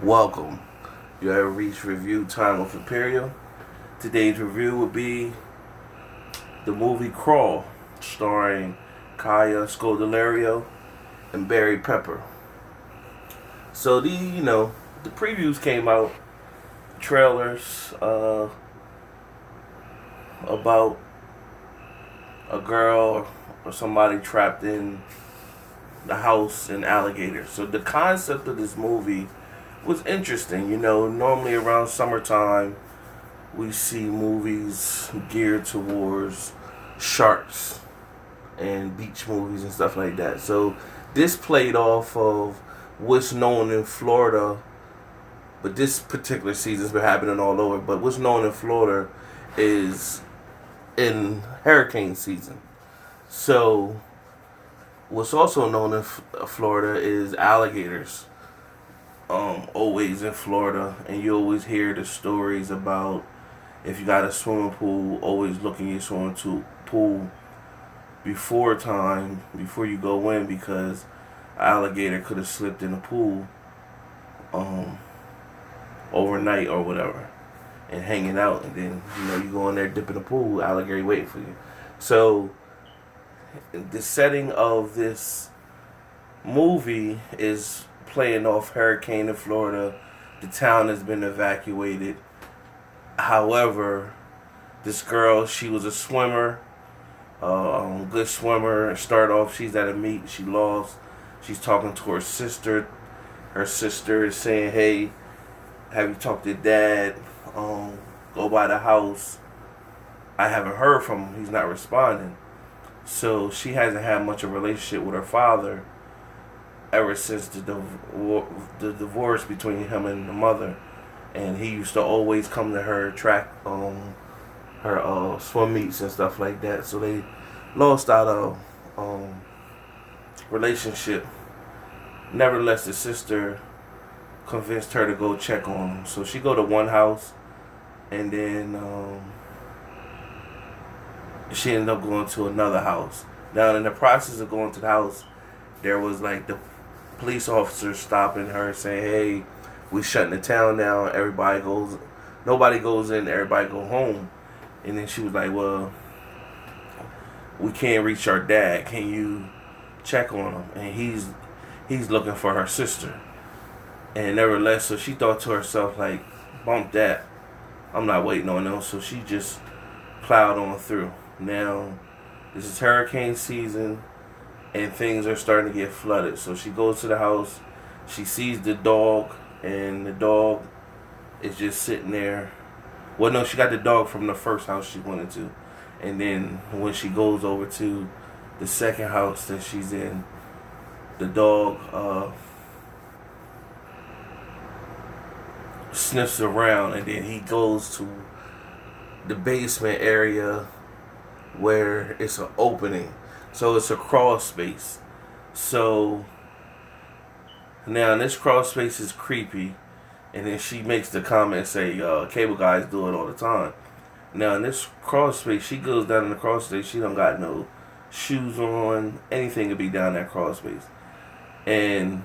Welcome. You have reached review time with Imperial. Today's review will be the movie Crawl, starring Kaya Scodelario and Barry Pepper. So the previews came out, trailers about a girl or somebody trapped in the house in alligators. So the concept of this movie was interesting. Normally around summertime, we see movies geared towards sharks and beach movies and stuff like that. So this played off of what's known in Florida, but this particular season's been happening all over. But what's known in Florida is in hurricane season. So what's also known in Florida is alligators. Always in Florida, and you always hear the stories about if you got a swimming pool, always look in your swimming pool before you go in, because an alligator could have slipped in the pool overnight or whatever and hanging out, and then you go in there, dip in the pool, alligator waiting for you. So the setting of this movie is playing off hurricane in Florida. The town has been evacuated. However, this girl, she was a swimmer, good swimmer. Started off, she's at a meet, she lost. She's talking to her sister. Her sister is saying, "Hey, have you talked to Dad? Go by the house. I haven't heard from him. He's not responding." So she hasn't had much of a relationship with her father ever since the divorce between him and the mother. And he used to always come to her track her swim meets and stuff like that. So they lost out of relationship. Nevertheless, the sister convinced her to go check on him. So she go to one house, and then she ended up going to another house. Now, in the process of going to the house, there was like the police officers stopping her, saying, "Hey, we shutting the town down. Nobody goes in. Everybody go home." And then she was like, "Well, we can't reach our dad. Can you check on him?" And he's looking for her sister. And nevertheless, so she thought to herself, like, "Bump that. I'm not waiting on them." So she just plowed on through. Now, this is hurricane season, and things are starting to get flooded. So she goes to the house. She sees the dog, and the dog is just sitting there. Well, no, she got the dog from the first house she went into. And then when she goes over to the second house that she's in, the dog sniffs around, and then he goes to the basement area where it's an opening. So it's a crawl space. So now this crawl space is creepy. And then she makes the comment, say, cable guys do it all the time. Now in this crawl space, she goes down in the crawl space. She don't got no shoes on. Anything could be down that crawl space. And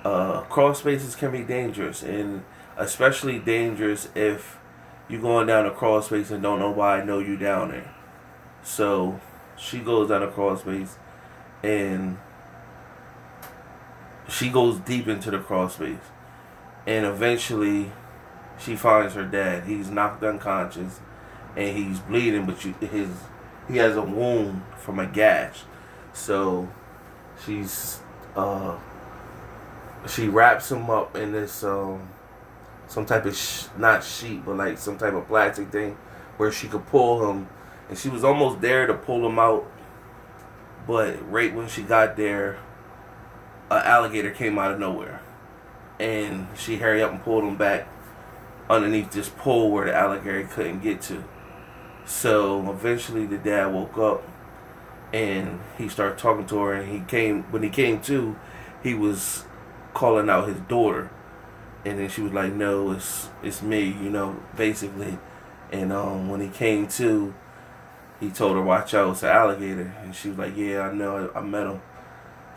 crawl spaces can be dangerous. And especially dangerous if you're going down a crawl space and don't nobody know you down there. So she goes down a crawl space, and she goes deep into the crawl space, and eventually she finds her dad. He's knocked unconscious, and he's bleeding, but he has a wound from a gash. So she wraps him up in this some type of not sheet, but like some type of plastic thing where she could pull him. And she was almost there to pull him out, but right when she got there, an alligator came out of nowhere. And she hurried up and pulled him back underneath this pole where the alligator couldn't get to. So eventually the dad woke up, and he started talking to her, and when he came to, he was calling out his daughter. And then she was like, "No, it's me," basically. And when he came to, he told her, "Watch out, it's an alligator." And she was like, "Yeah, I know, I met him."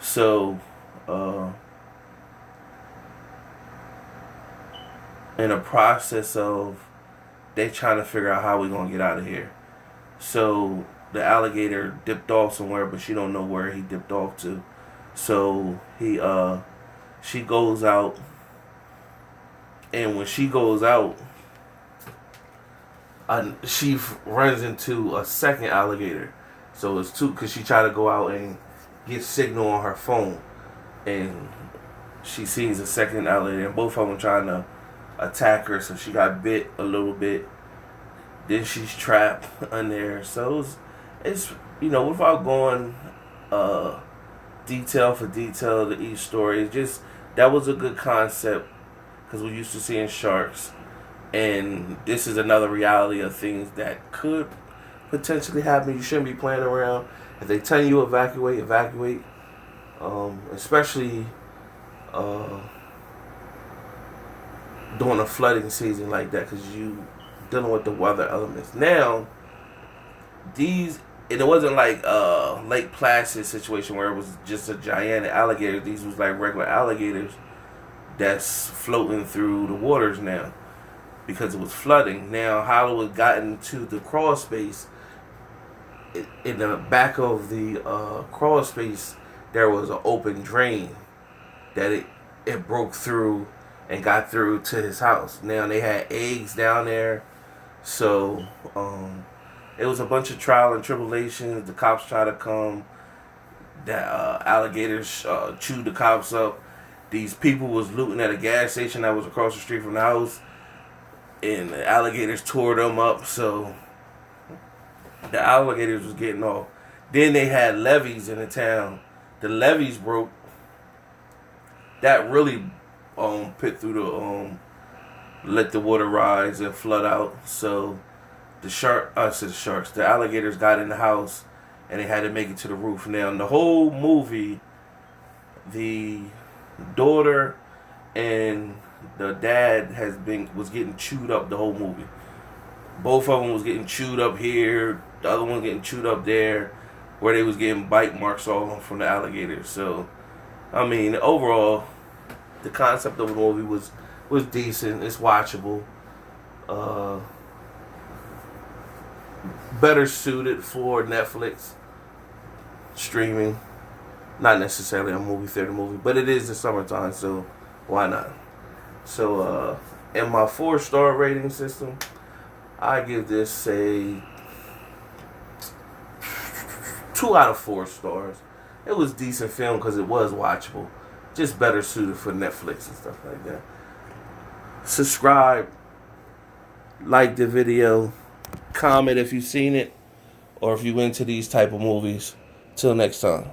So in a process of they trying to figure out how we gonna get out of here. So the alligator dipped off somewhere, but she don't know where he dipped off to. So she goes out, and when she goes out, she runs into a second alligator. So it's two, because she tried to go out and get signal on her phone, and she sees a second alligator, and both of them trying to attack her. So she got bit a little bit. Then she's trapped in there. So it's without going detail for detail to each story, it's just that was a good concept because we're used to seeing sharks, and this is another reality of things that could potentially happen. You shouldn't be playing around. If they tell you evacuate, evacuate. Especially during a flooding season like that, because you dealing with the weather elements. Now, and it wasn't like Lake Placid situation where it was just a gigantic alligator. These was like regular alligators that's floating through the waters now because it was flooding. Now, Hollywood got into the crawl space. In the back of the crawl space, there was an open drain that it broke through and got through to his house. Now they had eggs down there, so it was a bunch of trial and tribulations. The cops tried to come. The alligators chewed the cops up. These people was looting at a gas station that was across the street from the house, and the alligators tore them up. So the alligators was getting off. Then they had levees in the town. The levees broke. That really put through let the water rise and flood out. So the alligators got in the house and they had to make it to the roof. Now in the whole movie, the daughter and the dad was getting chewed up the whole movie. Both of them was getting chewed up here. The other one getting chewed up there, where they was getting bite marks all from the alligators. So, I mean, overall, the concept of the movie was decent. It's watchable. Better suited for Netflix streaming. Not necessarily a movie theater movie, but it is the summertime, so why not? So, in my 4-star rating system, I give this a 2 out of 4 stars. It was decent film because it was watchable. Just better suited for Netflix and stuff like that. Subscribe, like the video, comment if you've seen it, or if you're into these type of movies. Till next time.